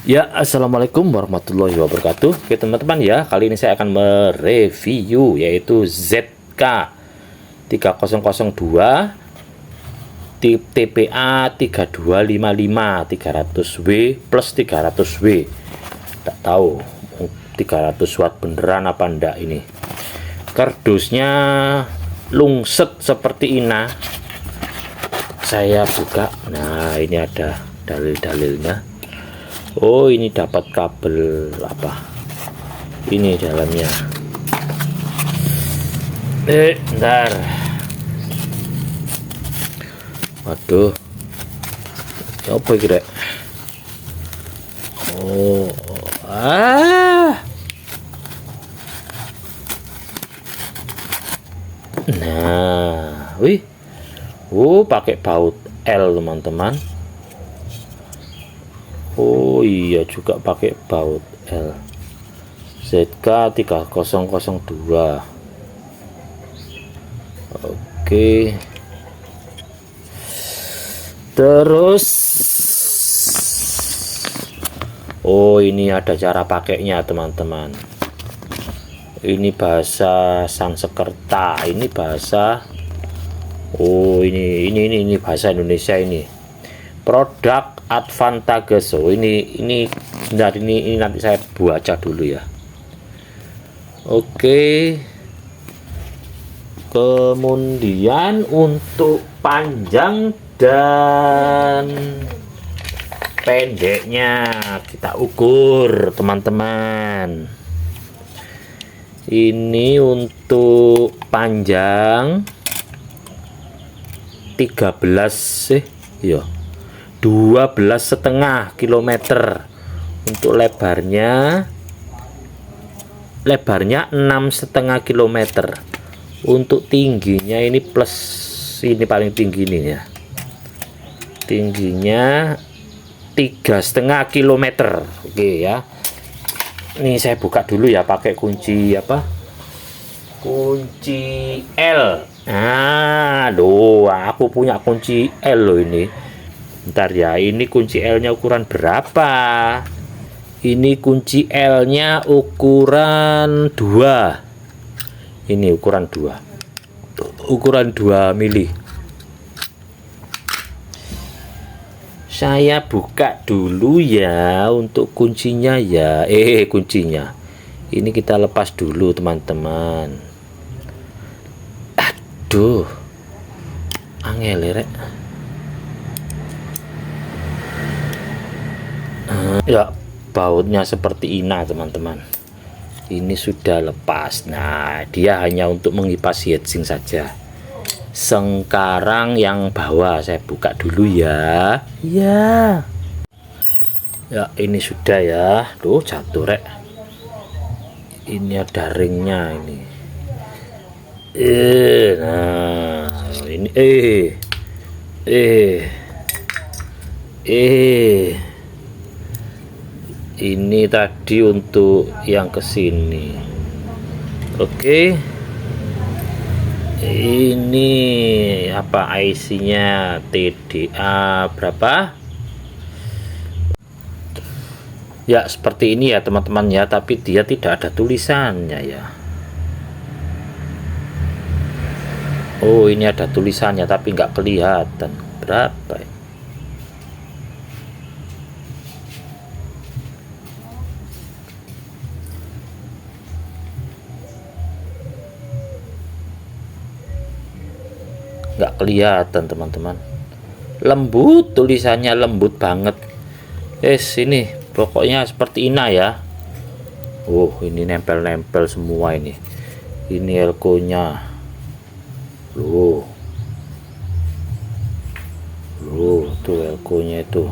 Ya, assalamualaikum warahmatullahi wabarakatuh. Oke teman-teman ya, kali ini saya akan mereview yaitu ZK3002 tip TPA 3255 300W plus 300W. Tak tahu 300 watt beneran apa enggak ini. Kardusnya lungset seperti ini. Saya buka. Nah, ini ada dalil-dalilnya. Oh, ini dapat kabel apa? Ini dalamnya. Bentar. Waduh. Apa iki, Rek? Oh. Nah, wih. Pakai baut L, teman-teman. Oh iya, juga pakai baut L. ZK3002. Oke. Terus ini ada cara pakainya, teman-teman. Ini bahasa Sanskerta, ini bahasa ini bahasa Indonesia ini. Produk Advantages. Ini nanti saya baca dulu ya. Oke. Kemudian untuk panjang dan pendeknya kita ukur, teman-teman. Ini untuk panjang 12,5 kilometer. Untuk lebarnya 6,5 kilometer. Untuk tingginya ini plus, ini paling tinggi nih ya, tingginya 3,5 kilometer. Oke ya, ini saya buka dulu ya pakai kunci apa, kunci L. Aku punya kunci L loh ini. Bentar ya, ini kunci L nya ukuran berapa? Ini kunci L nya ukuran 2. Ini ukuran 2 mili. Saya buka dulu ya untuk kuncinya ya. Kuncinya ini kita lepas dulu, teman-teman. Aduh, angel rek. Ya, bautnya seperti ini, teman-teman. Ini sudah lepas. Nah, dia hanya untuk mengipas heatsink saja. Sekarang yang bawah saya buka dulu ya. Ya, ini sudah ya. Tuh, jatuh rek. Ini ada ringnya ini. Nah, ini ini tadi untuk yang kesini. Oke. Ini apa IC-nya? TDA berapa? Ya, seperti ini ya, teman-teman ya, tapi dia tidak ada tulisannya ya. Oh, ini ada tulisannya tapi nggak kelihatan. Berapa ya? Nggak kelihatan, teman-teman. Lembut, tulisannya lembut banget. Ini pokoknya seperti ini ya. Ini nempel-nempel semua ini. Ini elko nya tuh elko nya itu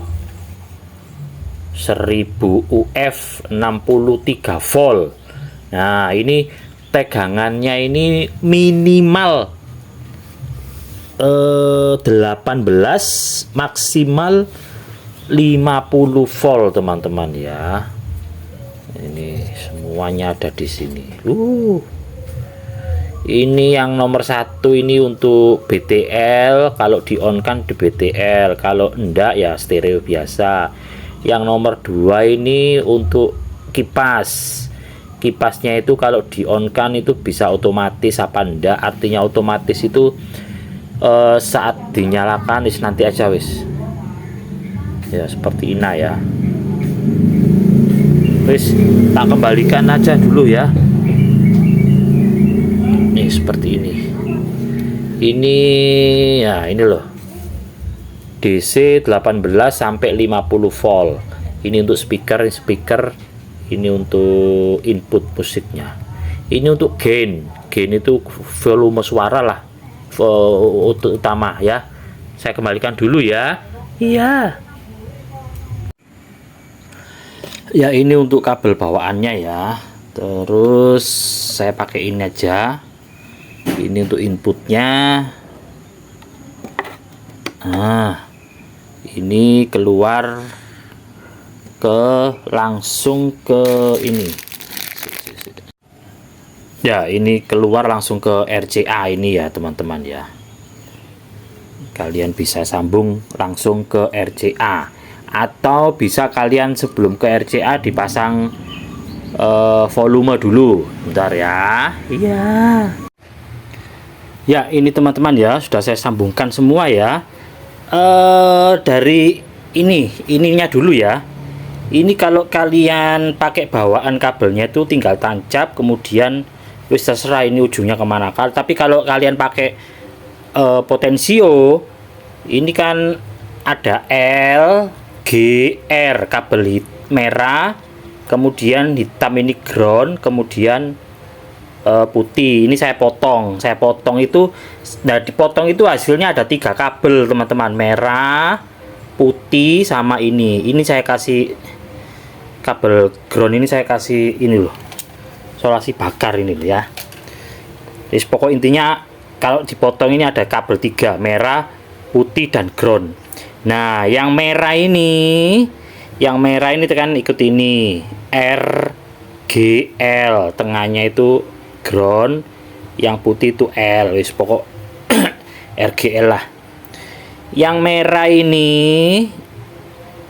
1000 UF 63 volt. Nah, ini tegangannya ini minimal 18, maksimal 50 volt, teman-teman ya. Ini semuanya ada di sini. Ini yang nomor 1 ini untuk BTL, kalau di on kan di BTL, kalau enggak ya stereo biasa. Yang nomor 2 ini untuk kipas. Kipasnya itu kalau di on kan itu bisa otomatis apa enggak, artinya otomatis itu saat dinyalakan nanti aja wis ya, seperti ini ya. Wis tak kembalikan aja dulu ya. Nih seperti ini ya, ini loh, DC 18 sampai 50 volt. Ini untuk speaker, ini untuk input musiknya. Ini untuk gain itu volume suara lah, utama ya. Saya kembalikan dulu ya. Iya. Ya, ini untuk kabel bawaannya ya. Terus saya pakai ini aja. Ini untuk inputnya. Nah, ini keluar langsung ke ini ya, ini keluar langsung ke RCA ini ya teman-teman ya. Kalian bisa sambung langsung ke RCA, atau bisa kalian sebelum ke RCA dipasang volume dulu bentar ya. Iya ya, ini teman-teman ya, sudah saya sambungkan semua ya. Dari ininya dulu ya. Ini kalau kalian pakai bawaan kabelnya itu tinggal tancap, kemudian wis terserah ini ujungnya kemana. Tapi kalau kalian pakai potensio, ini kan ada L, G, R, kabel merah, kemudian hitam ini ground, kemudian putih. Ini saya potong itu. Nah, dipotong itu hasilnya ada 3 kabel teman-teman, merah, putih, sama ini saya kasih kabel ground, ini saya kasih ini loh, isolasi bakar ini loh ya. Jadi pokok intinya kalau dipotong ini ada kabel 3, merah, putih, dan ground. Nah, yang merah ini kan ikut ini R, G, L, tengahnya itu ground, yang putih itu L, wis pokok RGL lah. Yang merah ini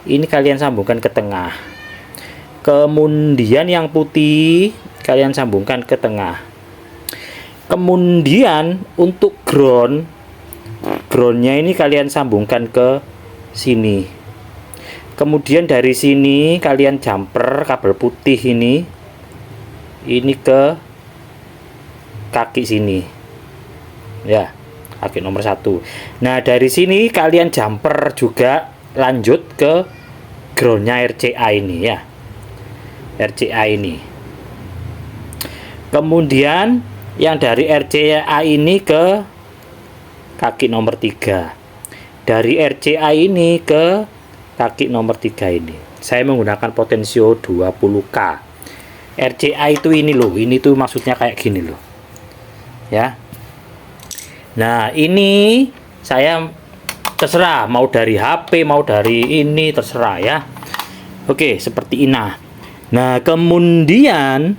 kalian sambungkan ke tengah, kemudian yang putih kalian sambungkan ke tengah. Kemudian untuk groundnya ini kalian sambungkan ke sini. Kemudian dari sini kalian jumper kabel putih ini ke kaki sini ya, kaki nomor 1. Nah, dari sini kalian jumper juga lanjut ke groundnya RCA ini ya, RCA ini. Kemudian yang dari RCA ini ke kaki nomor 3, dari RCA ini ke kaki nomor 3 ini. Saya menggunakan potensio 20K. RCA itu ini loh, ini tuh maksudnya kayak gini loh ya. Nah, ini saya terserah mau dari HP, mau dari ini, terserah ya. Oke, seperti ini. Nah, kemudian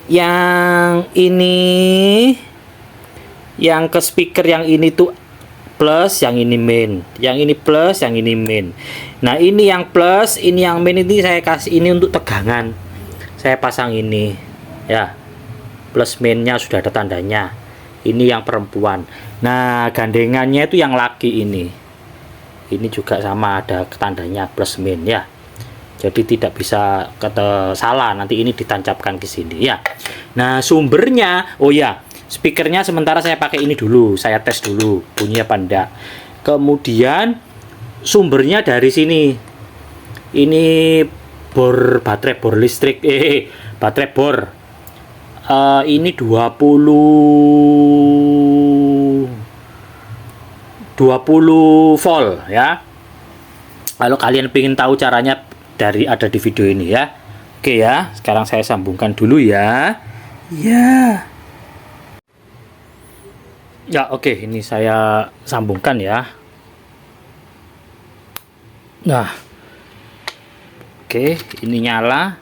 yang ini, yang ke speaker yang ini tuh plus, yang ini main, yang ini plus, yang ini main. Nah, ini yang plus, ini yang main, ini saya kasih ini untuk tegangan. Saya pasang ini ya, plus mainnya sudah ada tandanya. Ini yang perempuan. Nah, gandengannya itu yang laki ini juga sama ada tandanya plus main ya. Jadi tidak bisa salah, nanti ini ditancapkan ke sini ya. Nah, sumbernya, oh ya, speakernya sementara saya pakai ini dulu, saya tes dulu bunyinya apa enggak. Kemudian sumbernya dari sini, ini baterai bor listrik, baterai bor ini 20 volt ya. Kalau kalian ingin tahu caranya, ada di video ini ya. Oke ya, sekarang saya sambungkan dulu ya. Ya. Ya, oke, ini saya sambungkan ya. Nah, oke, ini nyala,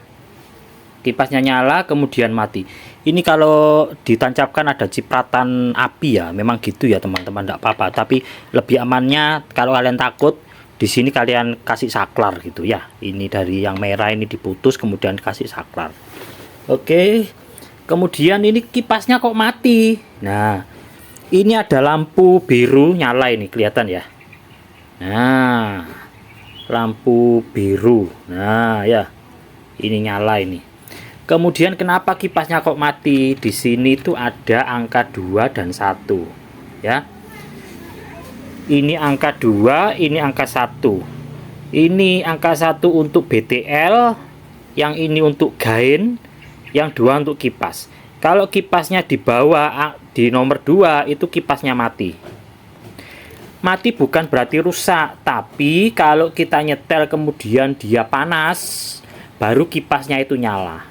kipasnya nyala, kemudian mati. Ini kalau ditancapkan ada cipratan api ya, memang gitu ya teman-teman, enggak apa-apa. Tapi lebih amannya kalau kalian takut, di sini kalian kasih saklar gitu ya. Ini dari yang merah ini diputus kemudian kasih saklar. Oke. Kemudian ini kipasnya kok mati. Nah, ini ada lampu biru nyala ini kelihatan ya. Nah, lampu biru. Nah, ya. Ini nyala ini. Kemudian kenapa kipasnya kok mati? Di sini tuh ada angka 2 dan 1 ya. Ini angka 2, ini angka 1. Ini angka 1 untuk BTL, yang ini untuk gain, yang 2 untuk kipas. Kalau kipasnya di bawah di nomor 2 itu kipasnya mati. Mati bukan berarti rusak, tapi kalau kita nyetel kemudian dia panas, baru kipasnya itu nyala.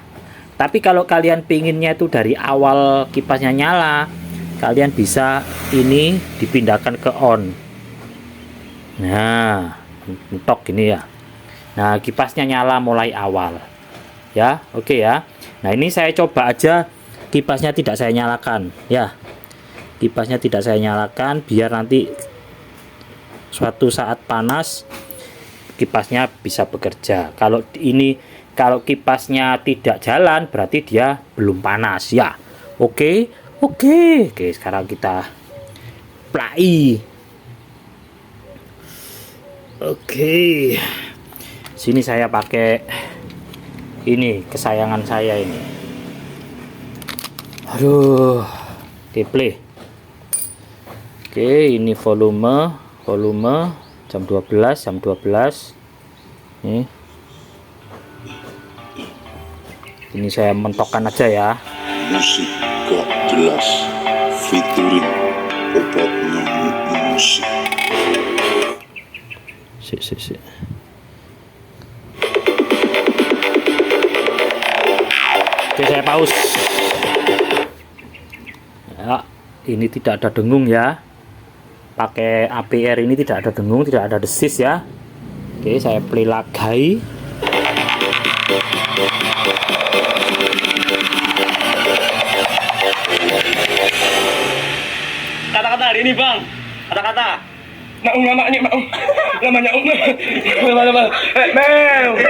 Tapi kalau kalian pinginnya itu dari awal kipasnya nyala, kalian bisa ini dipindahkan ke on. Nah, mentok gini ya. Nah, kipasnya nyala mulai awal. Ya, oke ya. Nah, ini saya coba aja kipasnya tidak saya nyalakan ya. Kipasnya tidak saya nyalakan biar nanti suatu saat panas kipasnya bisa bekerja. Kalau kipasnya tidak jalan berarti dia belum panas ya. Oke, sekarang kita play. Oke. Sini saya pakai ini kesayangan saya ini. Aduh, play. Oke, ini volume jam 12. Ini saya mentokkan aja ya. Musik gak jelas, featuring obat nyamuk musik. Sik. Oke, saya pause. Ya, ini tidak ada dengung ya. Pakai APR ini tidak ada dengung, tidak ada desis ya. Oke, saya play lagi. Kata-kata hari ini bang, kata-kata. Maung lama nih maung, lamanya lama. Mel.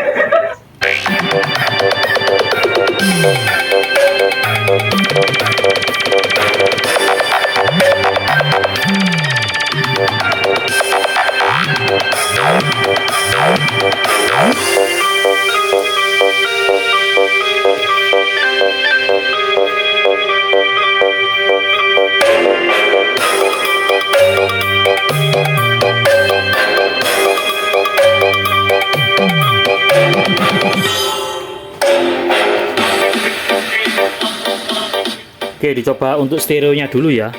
Oke, dicoba untuk stereonya dulu ya.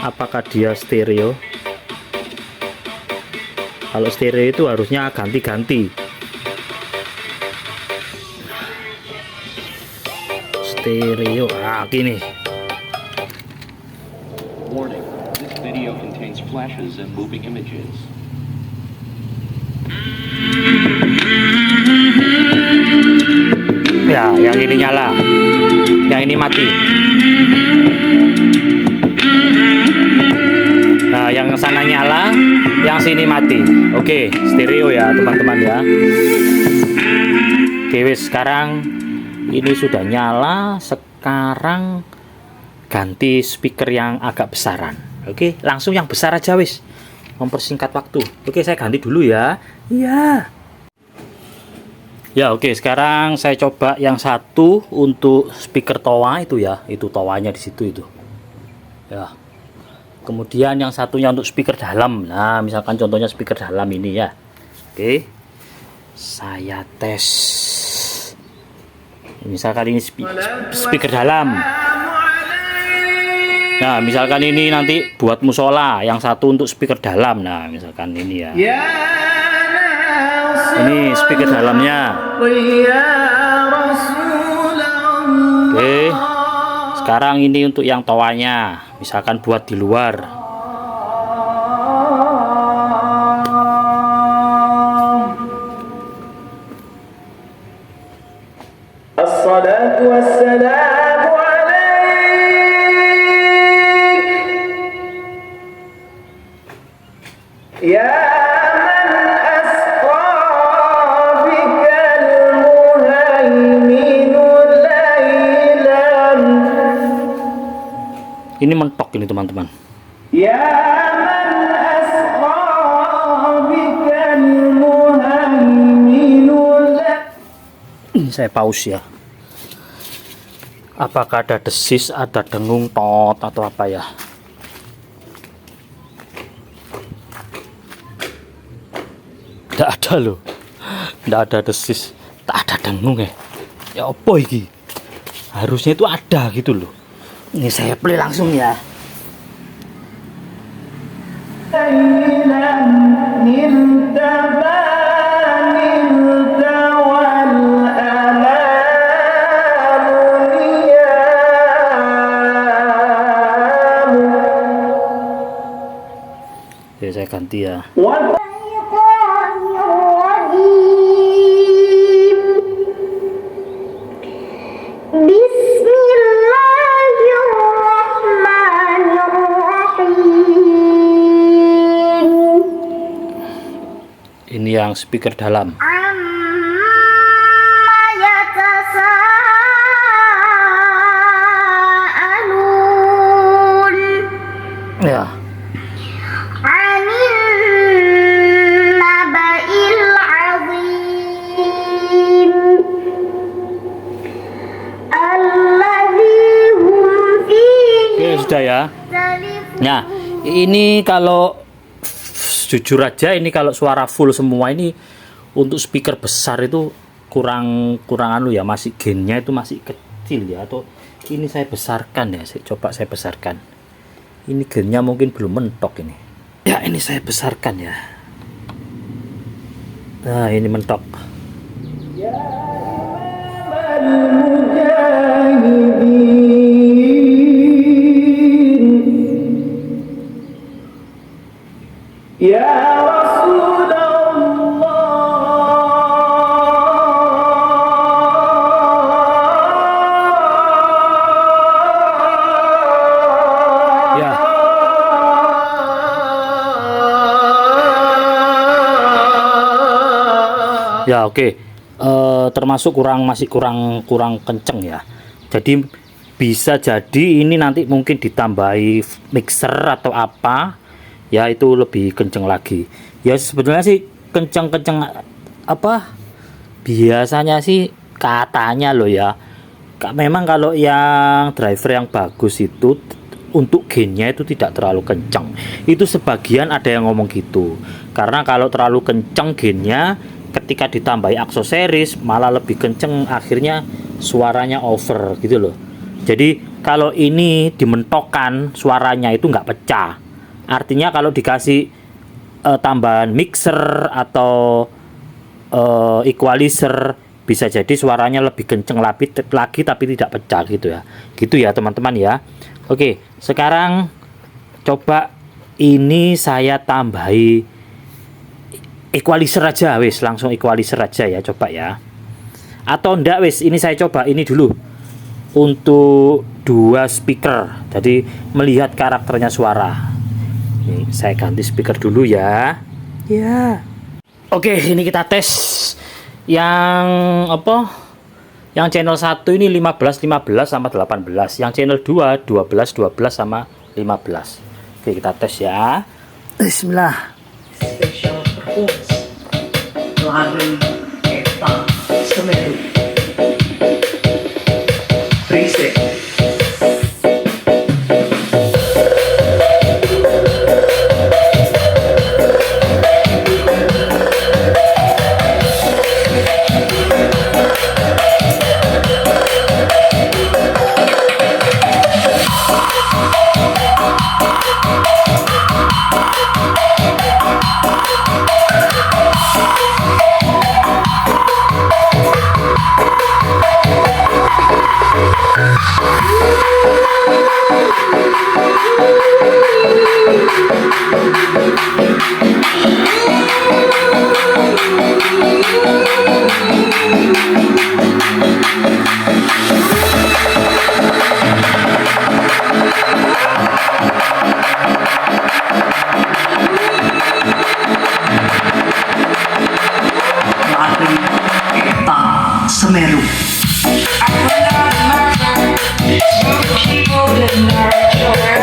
Apakah dia stereo? Kalau stereo itu harusnya ganti-ganti. Stereo, gini. Warning, this video contains flashes and moving images. Ya, yang ini nyala, yang ini mati. Nah, yang sana nyala, yang sini mati. Oke, stereo ya teman-teman ya. Oke, wis, sekarang ini sudah nyala. Sekarang ganti speaker yang agak besaran. Oke, langsung yang besar aja wis, mempersingkat waktu. Oke, saya ganti dulu ya. Iya. Ya, oke, sekarang saya coba yang satu untuk speaker toa itu ya. Itu toanya di situ itu. Ya. Kemudian yang satunya untuk speaker dalam. Nah, misalkan contohnya speaker dalam ini ya. Oke. Saya tes. Misalkan ini speaker dalam. Nah, misalkan ini nanti buat musola, yang satu untuk speaker dalam. Nah, misalkan ini ya. Ini speaker dalamnya. Oke. Sekarang ini untuk yang toanya, misalkan buat di luar. Assalatu wassalamu alaik ya man Ini mentok ini teman-teman. يا من أسرى بك المهيمن Ini saya pause ya. Apakah ada desis, ada dengung, tot atau apa ya? Tidak ada loh. Tidak ada desis, tak ada dengung ya. Ya apa iki? Harusnya itu ada gitu loh. Ini saya play langsung ya. ليلا نلت ما نلت والأمال نيام Oke, saya ganti ya. الشيطان الرجيم بسم الله الرحمن الرحيم Ini yang speaker dalam. عما يتساءلون Ya. عن النبأ العظيم الذي هم فيه Oke, sudah ya. يختلفون Nah, ini kalau jujur aja, ini kalau suara full semua ini untuk speaker besar itu kurang anu ya, masih gainnya itu masih kecil ya. Atau ini saya besarkan ya, coba saya besarkan. Ini gainnya mungkin belum mentok ini. Ya, ini saya besarkan ya. Nah, ini mentok. يا رسول الله Ya. Ya, oke. Termasuk masih kurang kenceng ya. Jadi bisa jadi ini nanti mungkin ditambahi mixer atau apa ya, itu lebih kenceng lagi. Ya sebetulnya sih kenceng-kenceng apa biasanya sih katanya loh ya. Memang kalau yang driver yang bagus itu untuk gainnya itu tidak terlalu kenceng. Itu sebagian ada yang ngomong gitu. Karena kalau terlalu kenceng gainnya, ketika ditambahi aksesoris malah lebih kenceng, akhirnya suaranya over gitu loh. Jadi kalau ini dimentokkan suaranya itu nggak pecah. Artinya kalau dikasih tambahan mixer atau equalizer, bisa jadi suaranya lebih kenceng lagi tapi tidak pecah gitu ya. Gitu ya teman-teman ya. Oke, sekarang coba ini saya tambahi equalizer aja wis, langsung equalizer aja ya, coba ya. Atau enggak wis, ini saya coba ini dulu untuk 2 speaker. Jadi melihat karakternya suara. Ini saya ganti speaker dulu ya. Ya. Oke, ini kita tes yang apa? Yang channel 1 ini 15 sama 18. Yang channel 2 12 sama 15. Oke, kita tes ya. Bismillah. Special performance Lari Eta Semeru Preset Lari Eta Semeru I'm not a murderer, no keyboard and no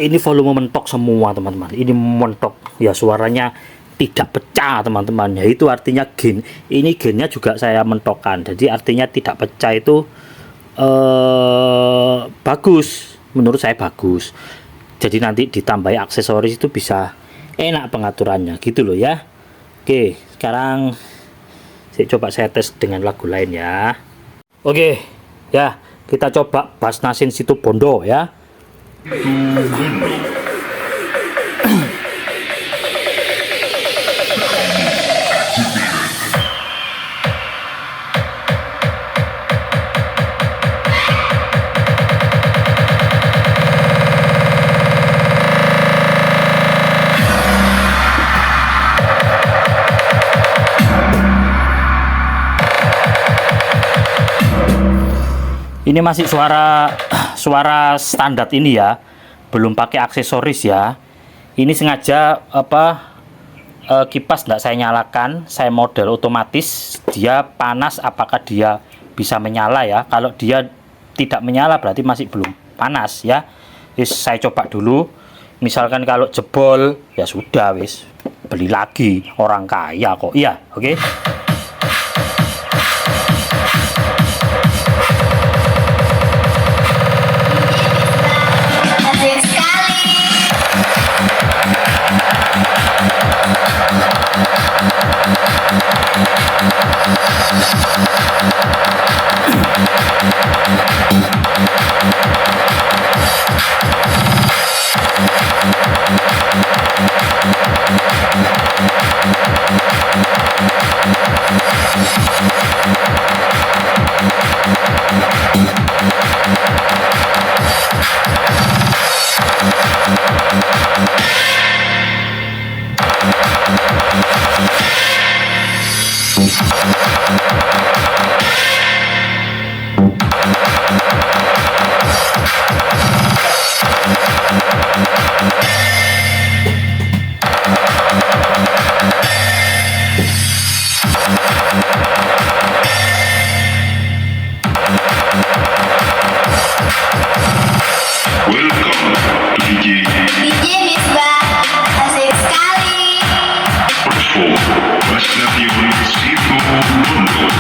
ini volume mentok semua teman-teman, ini mentok ya, suaranya tidak pecah teman-teman ya, itu artinya gain, ini gainnya juga saya mentokkan, jadi artinya tidak pecah itu bagus, menurut saya bagus. Jadi nanti ditambahi aksesoris itu bisa enak pengaturannya gitu loh ya. Oke, sekarang saya tes dengan lagu lain ya. Oke ya, kita coba Bass Nasin Situbondo ya. Ini masih suara standar ini ya, belum pakai aksesoris ya. Ini sengaja kipas tidak saya nyalakan, saya model otomatis, dia panas apakah dia bisa menyala ya. Kalau dia tidak menyala berarti masih belum panas ya. Wis saya coba dulu. Misalkan kalau jebol ya sudah wis, beli lagi, orang kaya kok. Iya, oke. Asik sekali. Welcome to DJ Misbah. Asik sekali. perform Bass Nasin Situbondo.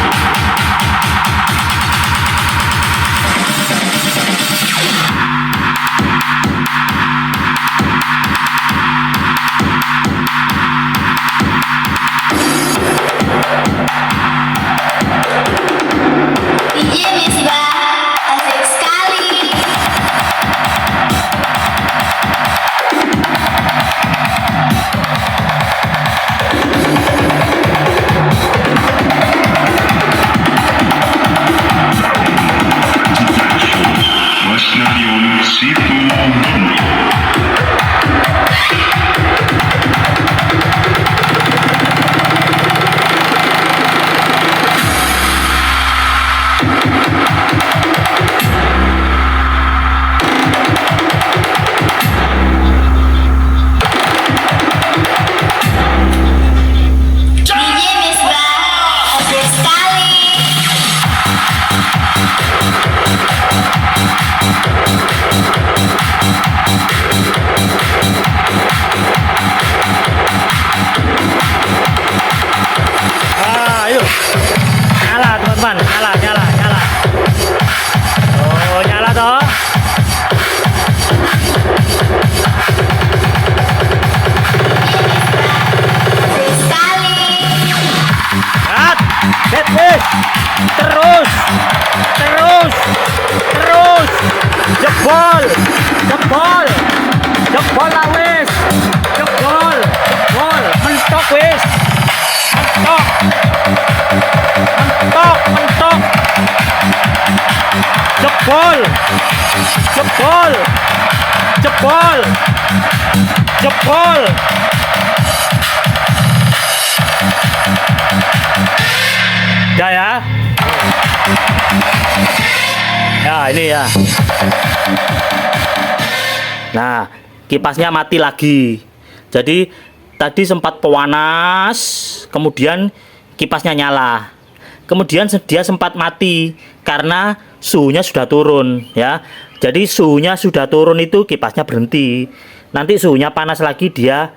DJ Misbah. Asik sekali. Bass Nasin Situbondo. DJ Misbah. Asik sekali. Ayo, nyala teman-teman, nyala. Oh, nyala toh. Asik sekali. Wis. Terus. Jebol lah wis. Jebol. Mentok wis. Mentok. Jebol. Ya ya. Ya ini ya. Nah, kipasnya mati lagi. Jadi tadi sempat panas, kemudian kipasnya nyala. Kemudian dia sempat mati karena suhunya sudah turun ya. Jadi suhunya sudah turun itu kipasnya berhenti. Nanti suhunya panas lagi dia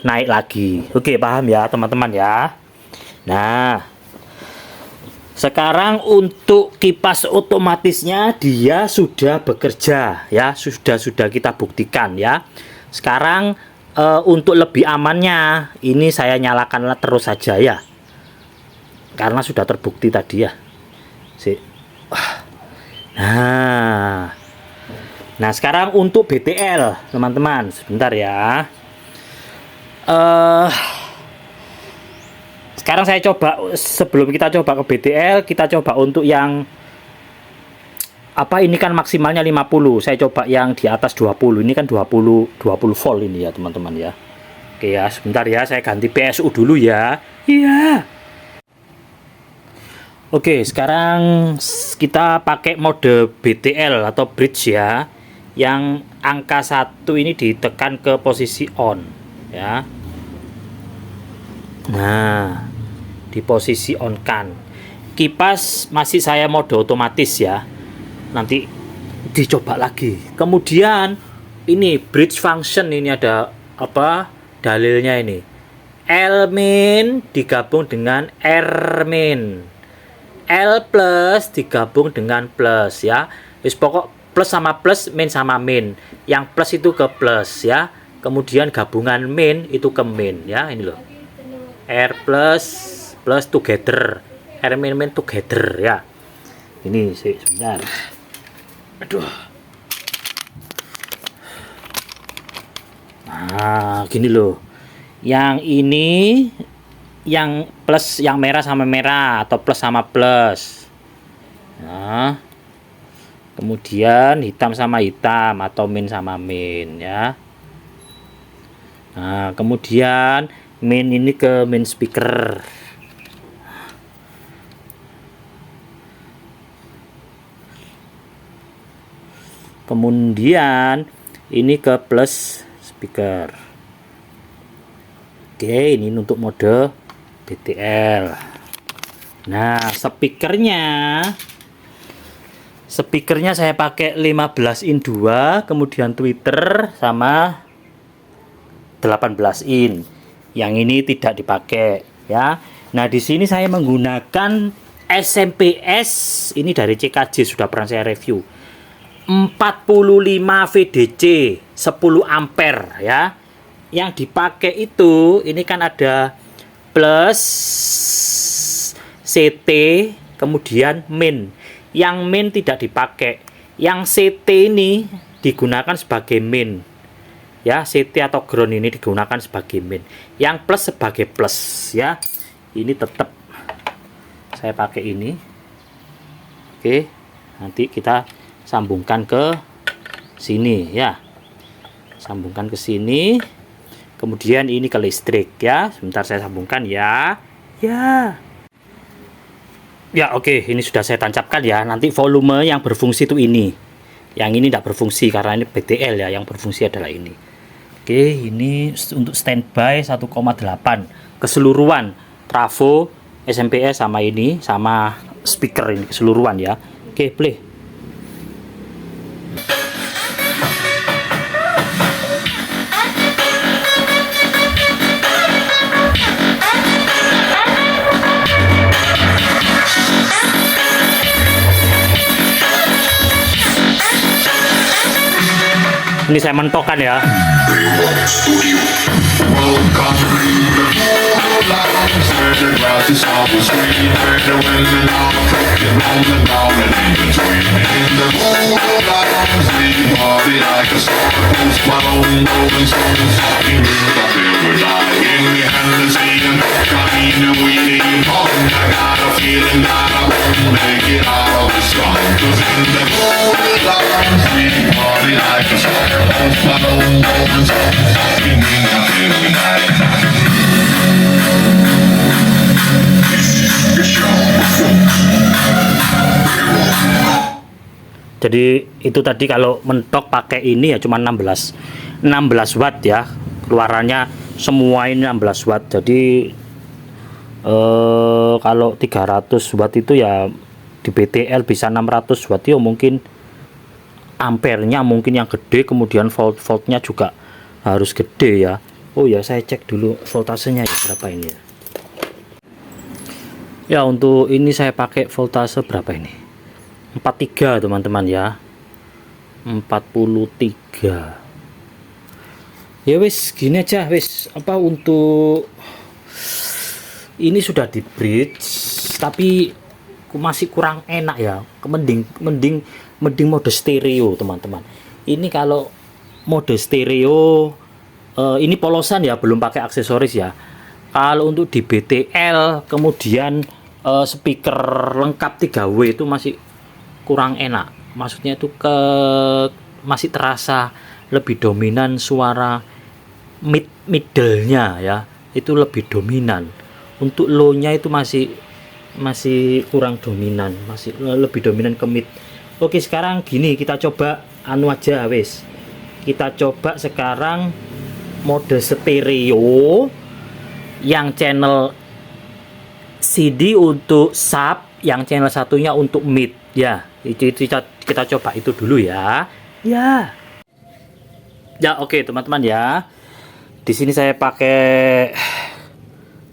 naik lagi. Oke, paham ya teman-teman ya. Nah, sekarang untuk kipas otomatisnya dia sudah bekerja ya, sudah kita buktikan ya. Sekarang untuk lebih amannya ini saya nyalakan terus saja ya, karena sudah terbukti tadi ya. Nah sekarang untuk BTL teman-teman, sebentar ya. Sekarang saya coba, sebelum kita coba ke BTL, kita coba untuk yang apa, ini kan maksimalnya 50. Saya coba yang di atas 20. Ini kan 20 volt ini ya teman-teman ya. Oke ya, sebentar ya, saya ganti PSU dulu ya. Iya. Oke, sekarang kita pakai mode BTL atau bridge ya. Yang angka 1 ini ditekan ke posisi on ya. Nah, di posisi on kan. Kipas masih saya mode otomatis ya. Nanti dicoba lagi. Kemudian ini bridge function, ini ada apa dalilnya ini. L min digabung dengan R min. L plus digabung dengan plus ya. Wis pokok plus sama plus, min sama min. Yang plus itu ke plus ya. Kemudian gabungan min itu ke min ya, ini loh. R plus together, R min together ya. Ini sih sebentar. Aduh. Nah, gini loh. Yang ini yang plus, yang merah sama merah atau plus sama plus. Nah. Kemudian hitam sama hitam atau min sama min ya. Nah, kemudian min ini ke min speaker. Kemudian ini ke plus speaker. Oke, ini untuk mode BTL. Nah, speakernya saya pakai 15 in 2, kemudian tweeter sama 18 in. Yang ini tidak dipakai ya. Nah, di sini saya menggunakan SMPS, ini dari CKJ, sudah pernah saya review. 45 VDC 10 ampere ya. Yang dipakai itu ini kan ada plus CT kemudian min. Yang min tidak dipakai. Yang CT ini digunakan sebagai min. Ya, CT atau ground ini digunakan sebagai min. Yang plus sebagai plus ya. Ini tetap saya pakai ini. Oke, nanti kita sambungkan ke sini ya. Sambungkan ke sini. Kemudian ini ke listrik ya. Sebentar saya sambungkan ya. Ya. Ya, oke, ini sudah saya tancapkan ya. Nanti volume yang berfungsi itu ini. Yang ini tidak berfungsi karena ini BTL ya. Yang berfungsi adalah ini. Oke, ini untuk standby 1,8 keseluruhan trafo, SMPS sama ini sama speaker ini keseluruhan ya. Oke, play. Ini saya mentokkan ya. Jadi itu tadi kalau mentok pakai ini ya cuma 16 watt ya, keluarannya semua ini 16 watt. Jadi kalau 300 watt itu ya di BTL bisa 600 watt ya, mungkin ampernya mungkin yang gede, kemudian voltnya juga harus gede ya. Oh ya, saya cek dulu voltasenya ya berapa ini ya. Ya, untuk ini saya pakai voltase berapa ini? 43 teman-teman ya. 43. Ya wis, gini aja wis. Apa untuk ini sudah di bridge tapi masih kurang enak ya. Mending mode stereo teman-teman. Ini kalau mode stereo ini polosan ya, belum pakai aksesoris ya. Kalau untuk di BTL kemudian speaker lengkap 3W itu masih kurang enak. Maksudnya itu masih terasa lebih dominan suara middle-nya ya. Itu lebih dominan. Untuk low-nya itu masih kurang dominan, masih lebih dominan ke mid. Oke, sekarang gini, kita coba anu aja wes. Kita coba sekarang mode stereo yang channel CD untuk sub, yang channel satunya untuk mid ya. Itu kita coba itu dulu ya. Ya. Ya, oke teman-teman ya. Di sini saya pakai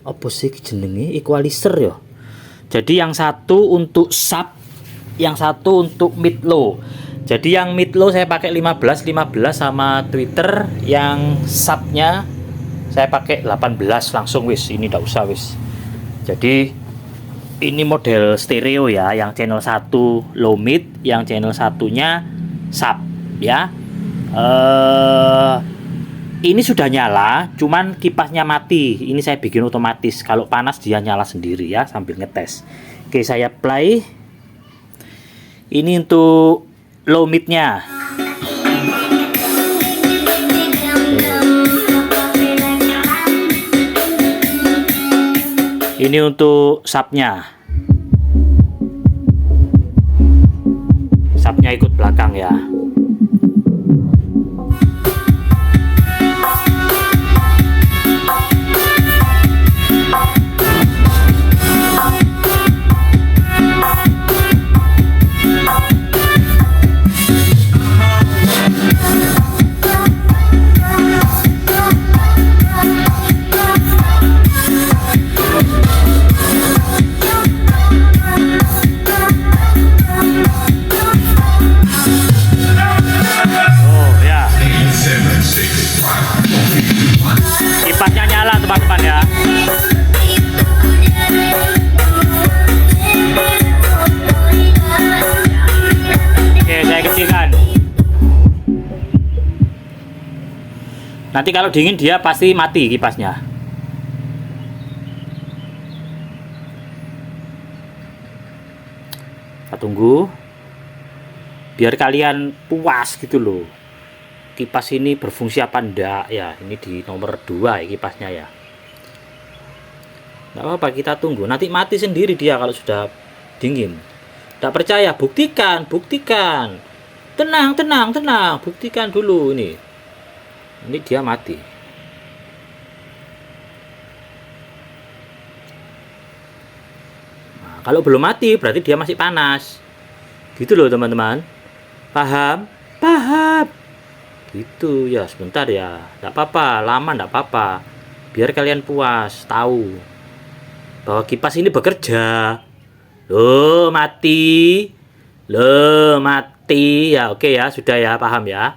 apa sih jenenge, equalizer ya. Jadi yang satu untuk sub, yang satu untuk mid low. Jadi yang mid low saya pakai 15 sama tweeter, yang subnya saya pakai 18 langsung wis, ini enggak usah wis. Jadi ini model stereo ya, yang channel 1 low mid, yang channel satunya sub ya. Ini sudah nyala, cuman kipasnya mati. Ini saya bikin otomatis. Kalau panas dia nyala sendiri ya, sambil ngetes. Oke, saya play. Ini untuk low midnya. Ini untuk subnya. Subnya ikut belakang ya. Kipasnya nyala teman-teman ya. Oke, saya kecilkan. Nanti kalau dingin dia pasti mati kipasnya. Kita tunggu biar kalian puas gitu loh. Kipas ini berfungsi apa enggak ya. Ini di nomor 2 ya kipasnya ya. Enggak apa-apa, kita tunggu. Nanti mati sendiri dia kalau sudah dingin. Enggak percaya, buktikan. Tenang, buktikan dulu ini. Ini dia mati. Nah, kalau belum mati berarti dia masih panas. Gitu loh teman-teman. Paham? Gitu ya, sebentar ya, enggak apa-apa, lama enggak apa-apa, biar kalian puas tahu bahwa kipas ini bekerja. Loh mati ya. Oke ya, sudah ya, paham ya.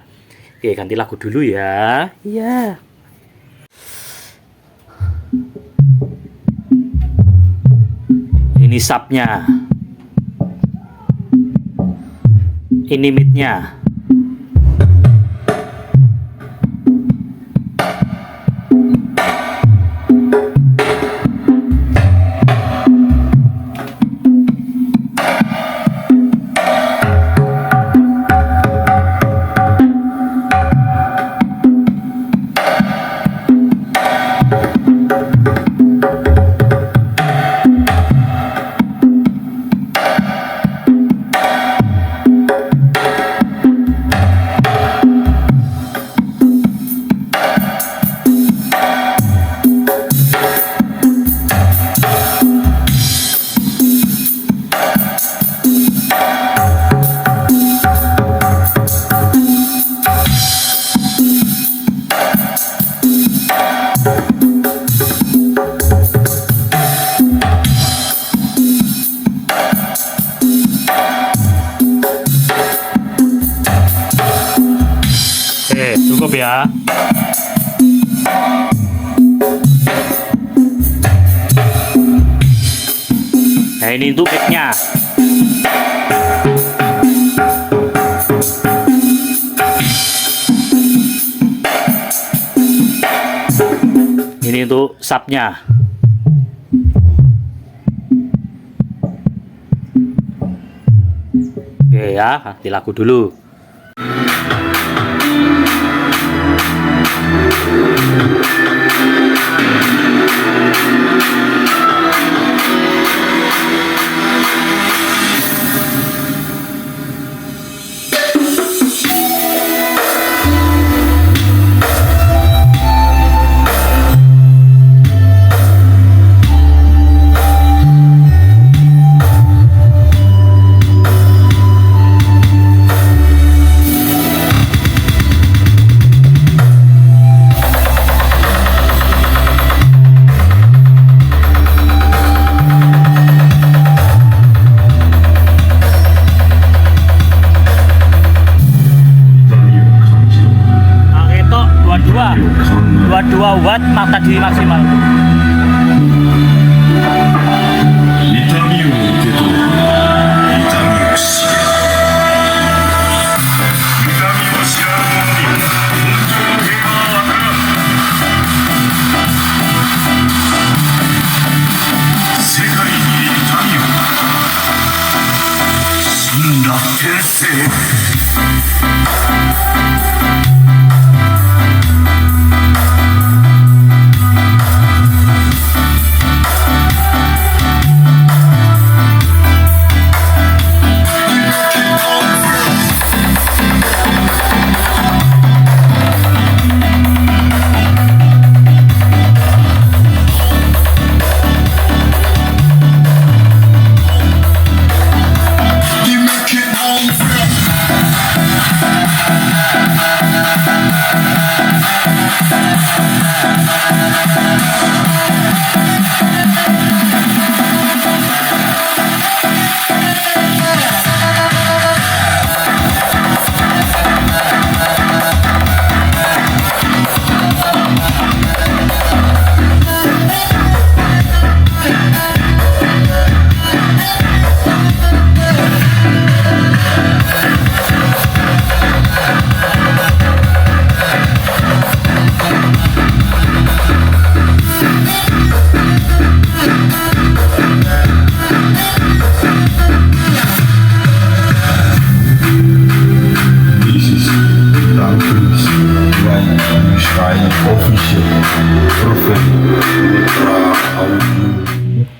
Oke, ganti lagu dulu ya. Iya. Ini subnya, ini midnya. ya. Nah ini untuk mic-nya. Ini untuk subnya. Oke ya, ganti lagu dulu. Nah, itu 22 watt mata diri maksimal. 痛みを受け取る痛みを知れ痛みを知らぬ者に本当の平和はわからん世界に痛みを死んだ天性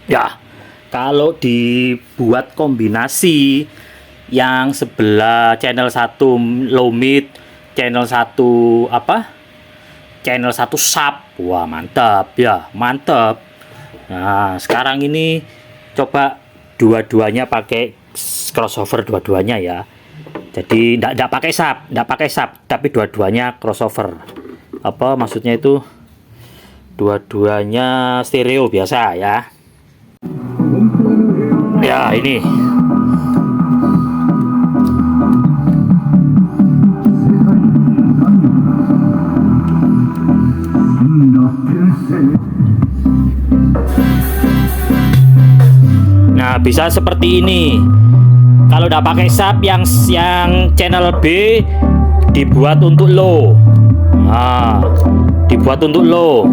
Ya, kalau dibuat kombinasi yang sebelah channel 1 low mid, channel 1 apa? Channel 1 sub. Wah, mantap ya, mantap. Nah, sekarang ini coba dua-duanya pakai crossover dua-duanya ya. Jadi enggak pakai sub, tapi dua-duanya crossover. Apa maksudnya itu? Dua-duanya stereo biasa ya. Ya, ini. Nah, bisa seperti ini. Kalau udah pakai sub yang channel B dibuat untuk low. Nah, dibuat untuk low.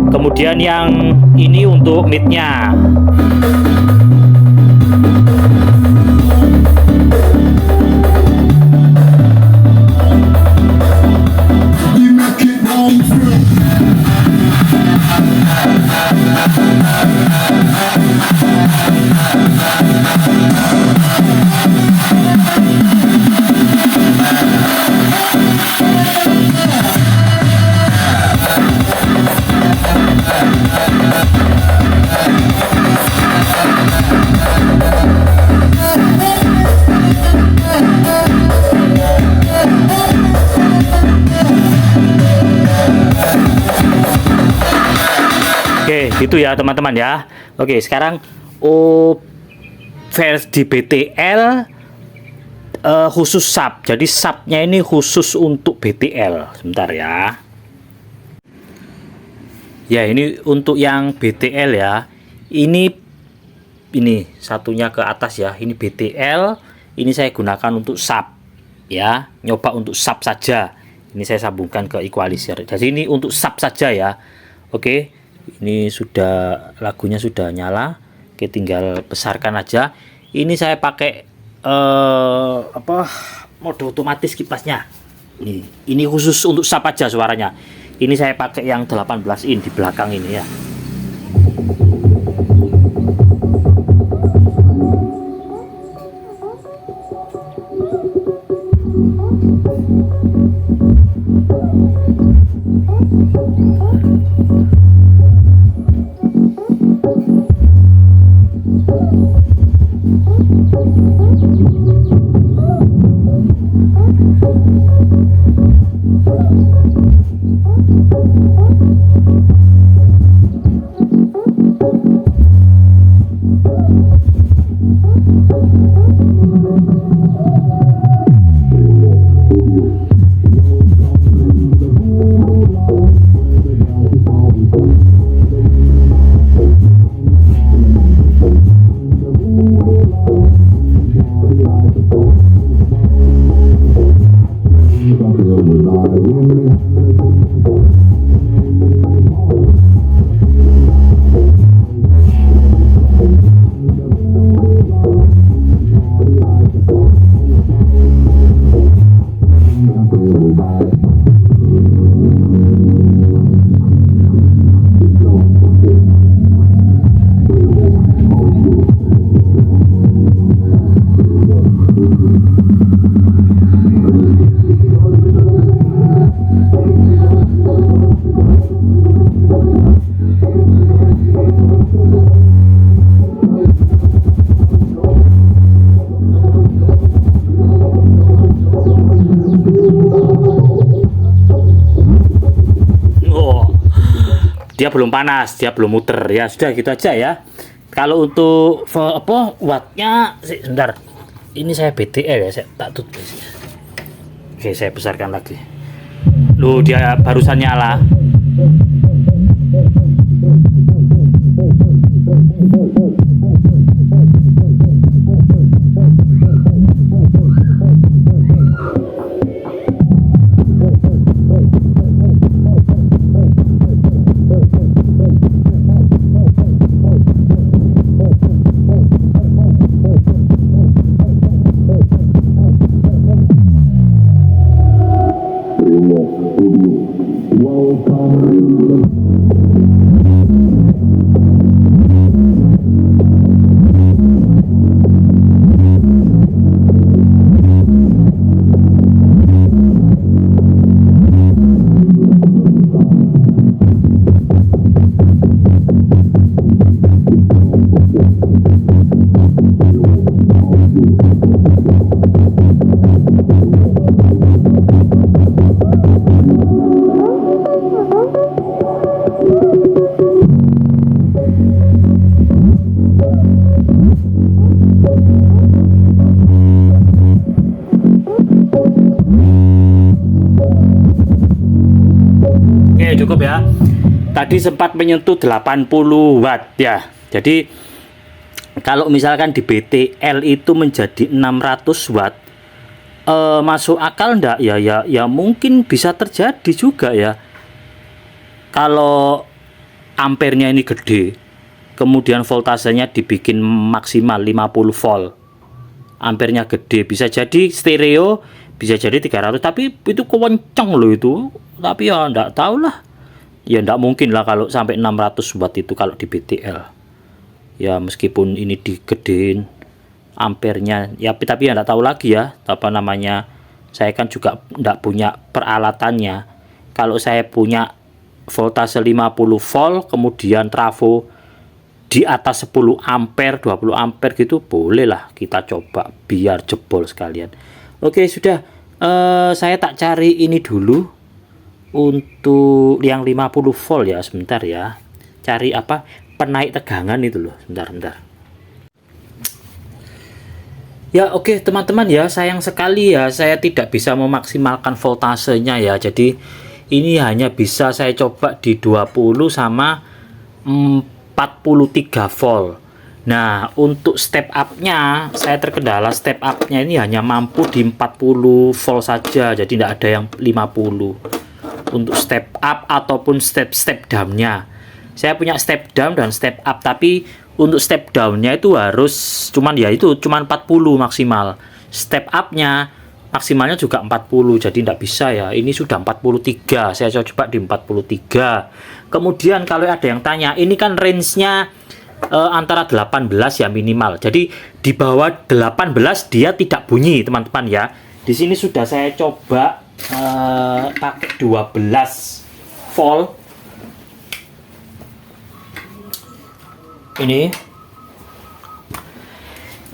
Kemudian yang ini untuk mid-nya. Oke, gitu ya teman-teman ya. Oke, sekarang versi BTL khusus sub. Jadi subnya ini khusus untuk BTL. Sebentar ya. Ya, ini untuk yang BTL ya. Ini satunya ke atas ya. Ini BTL. Ini saya gunakan untuk sub ya. Nyoba untuk sub saja. Ini saya sambungkan ke equalizer. Jadi ini untuk sub saja ya. Oke. Ini sudah, lagunya sudah nyala. Oke, tinggal besarkan aja. Ini saya pakai mode otomatis kipasnya. Ini khusus untuk sub aja suaranya. Ini saya pakai yang 18 in di belakang ini ya. Dia belum panas, dia belum muter ya. Sudah gitu aja ya. Kalau untuk wattnya sebentar. Ini saya BTL ya, saya tak tutup. Oke, saya besarkan lagi. Loh, dia barusan nyala. Cukup ya. Tadi sempat menyentuh 80 watt ya. Jadi kalau misalkan di BTL itu menjadi 600 watt, masuk akal enggak ya? Ya mungkin bisa terjadi juga ya. Kalau ampernya ini gede, kemudian voltasenya dibikin maksimal 50 volt, ampernya gede, bisa jadi stereo, bisa jadi 300, tapi itu kenceng loh itu. Tapi ya enggak tahu lah. Ya enggak mungkin lah kalau sampai 600 watt itu kalau di BTL. Ya meskipun ini digedein ampernya ya, tapi ya enggak tahu lagi ya apa namanya. Saya kan juga enggak punya peralatannya. Kalau saya punya voltase 50 volt kemudian trafo di atas 10 ampere 20 ampere gitu, bolehlah kita coba biar jebol sekalian. Oke, sudah. Saya tak cari ini dulu untuk yang 50 volt ya, sebentar ya. Cari apa, penaik tegangan itu loh, sebentar. Ya oke teman-teman ya, sayang sekali ya saya tidak bisa memaksimalkan voltasenya ya. Jadi ini hanya bisa saya coba di 20 sama 43 volt. Nah untuk step up-nya saya terkendala, step up-nya ini hanya mampu di 40 volt saja, jadi tidak ada yang 50 untuk step up ataupun step down-nya. Saya punya step down dan step up, tapi untuk step down-nya itu harus cuman 40 maksimal. Step up-nya maksimalnya juga 40, jadi tidak bisa ya. Ini sudah 43, saya coba di 43. Kemudian kalau ada yang tanya, ini kan range-nya antara 18 ya minimal. Jadi di bawah 18 dia tidak bunyi teman-teman ya. Di sini sudah saya coba pakai 12 volt.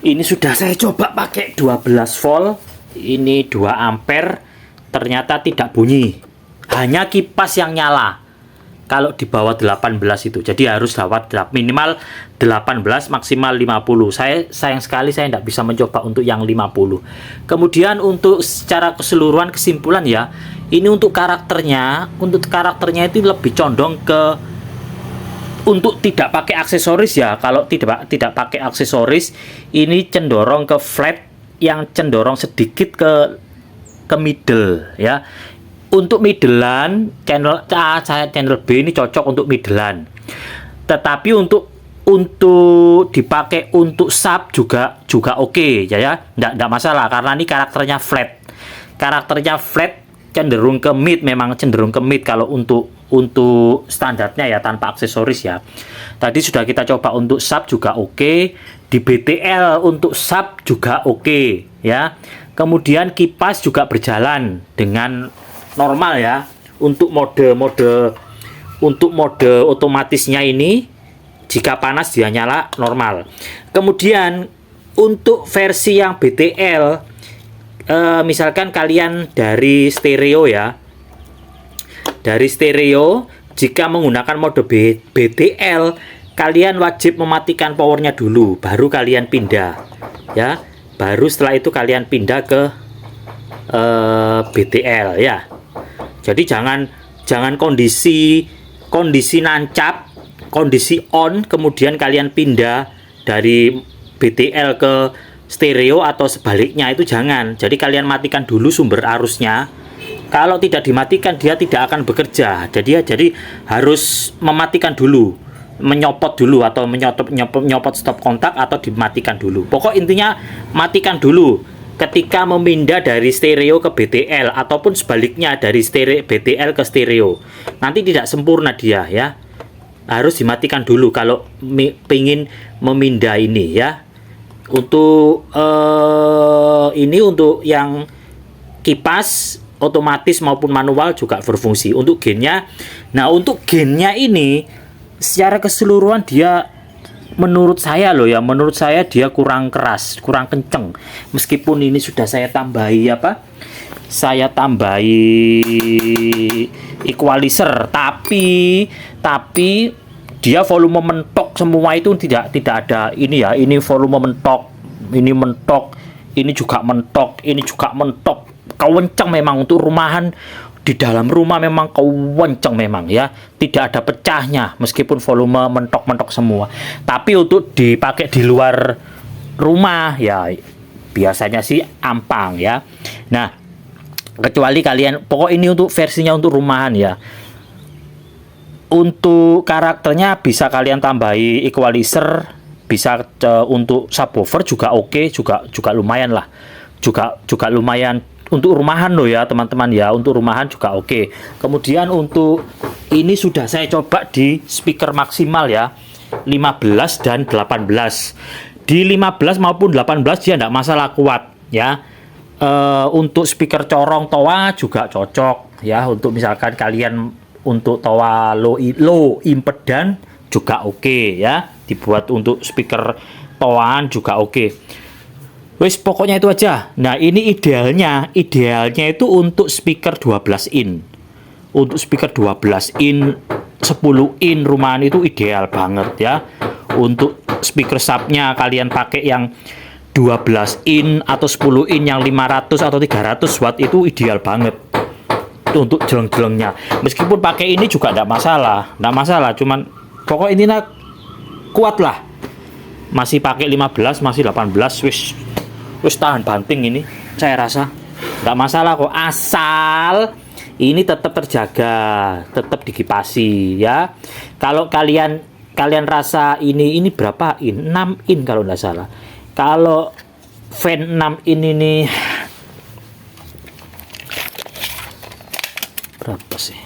Ini sudah saya coba pakai 12 volt, ini 2 ampere, ternyata tidak bunyi, hanya kipas yang nyala kalau di bawah 18 itu. Jadi harus lewat minimal 18 maksimal 50. Sayang sekali saya tidak bisa mencoba untuk yang 50. Kemudian untuk secara keseluruhan kesimpulan ya, ini untuk karakternya itu lebih condong ke untuk tidak pakai aksesoris ya. Kalau tidak pakai aksesoris, ini cenderung ke flat, yang cenderung sedikit ke middle ya. Untuk middlean, channel A, channel B ini cocok untuk middlean. Tetapi untuk dipakai untuk sub juga oke ya. Enggak masalah karena ini karakternya flat. Karakternya flat cenderung ke mid, memang cenderung ke mid kalau untuk standarnya ya, tanpa aksesoris ya. Tadi sudah kita coba untuk sub juga oke. Di BTL untuk sub juga oke ya. Kemudian kipas juga berjalan dengan normal ya. Untuk mode otomatisnya ini, jika panas dia nyala normal. Kemudian untuk versi yang BTL, misalkan kalian dari stereo ya, dari stereo, jika menggunakan mode BTL, kalian wajib mematikan powernya dulu, baru kalian pindah ya. Baru setelah itu kalian pindah ke BTL ya. Jadi jangan kondisi nancap, kondisi on, kemudian kalian pindah dari BTL ke stereo atau sebaliknya, itu jangan. Jadi kalian matikan dulu sumber arusnya. Kalau tidak dimatikan dia tidak akan bekerja. Jadi harus mematikan dulu, menyopot dulu atau menyopot stop kontak atau dimatikan dulu. Pokok intinya matikan dulu ketika memindah dari stereo ke BTL ataupun sebaliknya dari BTL ke stereo. Nanti tidak sempurna dia ya. Harus dimatikan dulu kalau pengen memindah ini ya. Untuk ini untuk yang kipas otomatis maupun manual juga berfungsi. Untuk gennya, nah untuk gennya ini secara keseluruhan dia menurut saya dia kurang keras, kurang kenceng. Meskipun ini sudah saya tambahi equalizer, tapi dia volume mentok semua itu tidak ada ini ya. Ini volume mentok, ini juga mentok. Kewenceng memang untuk rumahan, di dalam rumah memang kewenceng memang ya, tidak ada pecahnya meskipun volume mentok semua. Tapi untuk dipakai di luar rumah ya biasanya sih ampang ya. Nah, kecuali kalian, pokok ini untuk versinya untuk rumahan ya. Untuk karakternya bisa kalian tambahi equalizer, bisa untuk subwoofer juga oke, juga lumayan lah. Juga lumayan untuk rumahan loh ya teman-teman ya, untuk rumahan juga oke. Kemudian untuk ini sudah saya coba di speaker maksimal ya, 15 dan 18. Di 15 maupun 18 dia tidak masalah kuat ya. Untuk speaker corong toa juga cocok ya, untuk misalkan kalian untuk toa low impedan juga oke ya, dibuat untuk speaker toaan juga oke. Wes pokoknya itu aja. Nah ini idealnya itu untuk speaker 12 in. Untuk speaker 12 in, 10 in rumahan itu ideal banget ya. Untuk speaker subnya kalian pakai yang 12 in atau 10 in yang 500 atau 300 watt itu ideal banget untuk jeleng-jelengnya. Meskipun pakai ini juga enggak masalah, cuman pokok intinya kuat lah. Masih pakai 15, masih 18, wis tahan banting ini. Saya rasa enggak masalah kok, asal ini tetap terjaga, tetap dikipasi ya. Kalau kalian rasa ini berapa in? 6 in kalau enggak salah. Kalau fan 6 in ini berapa sih?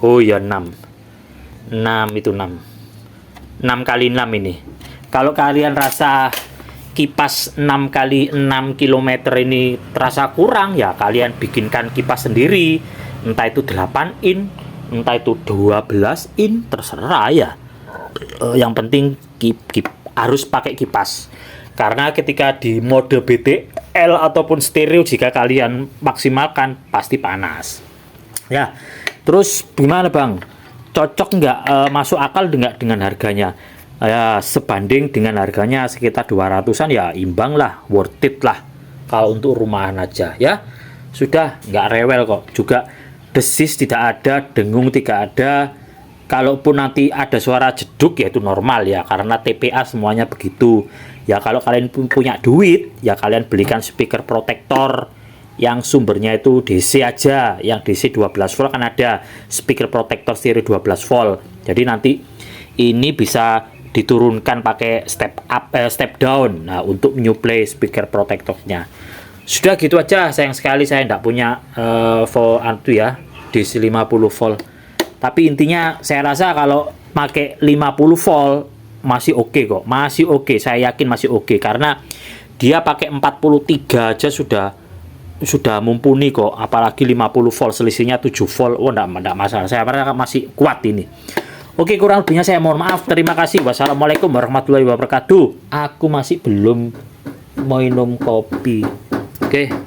Oh ya 6 itu 6 kali 6 ini. Kalau kalian rasa kipas 6 kali 6 km ini terasa kurang, ya kalian bikinkan kipas sendiri, entah itu 8 in, entah itu 12 in, terserah ya. Yang penting harus pakai kipas. Karena ketika di mode BTL ataupun stereo, jika kalian maksimalkan pasti panas. Ya, terus gimana Bang? Cocok nggak, masuk akal nggak dengan harganya? Ya, sebanding dengan harganya sekitar 200-an ya imbang lah, worth it lah. Kalau untuk rumahan aja ya, sudah nggak rewel kok. Juga desis tidak ada, dengung tidak ada. Kalaupun nanti ada suara jeduk ya itu normal ya, karena TPA semuanya begitu. Ya kalau kalian punya duit, ya kalian belikan speaker protector yang sumbernya itu DC aja, yang DC 12 volt kan ada speaker protector stereo 12 volt. Jadi nanti ini bisa diturunkan pakai step up, step down. Nah, untuk menyuplai speaker protectornya. Sudah gitu aja. Sayang sekali saya tidak punya volt ya, DC 50 volt. Tapi intinya saya rasa kalau pakai 50 volt masih oke kok, masih oke. Saya yakin masih oke karena dia pakai 43 aja sudah mumpuni kok, apalagi 50 volt, selisihnya 7 volt. Oh enggak masalah, saya rasa masih kuat ini. Oke, kurang lebihnya saya mohon maaf. Terima kasih. Wassalamualaikum warahmatullahi wabarakatuh. Aku masih belum minum kopi. Oke.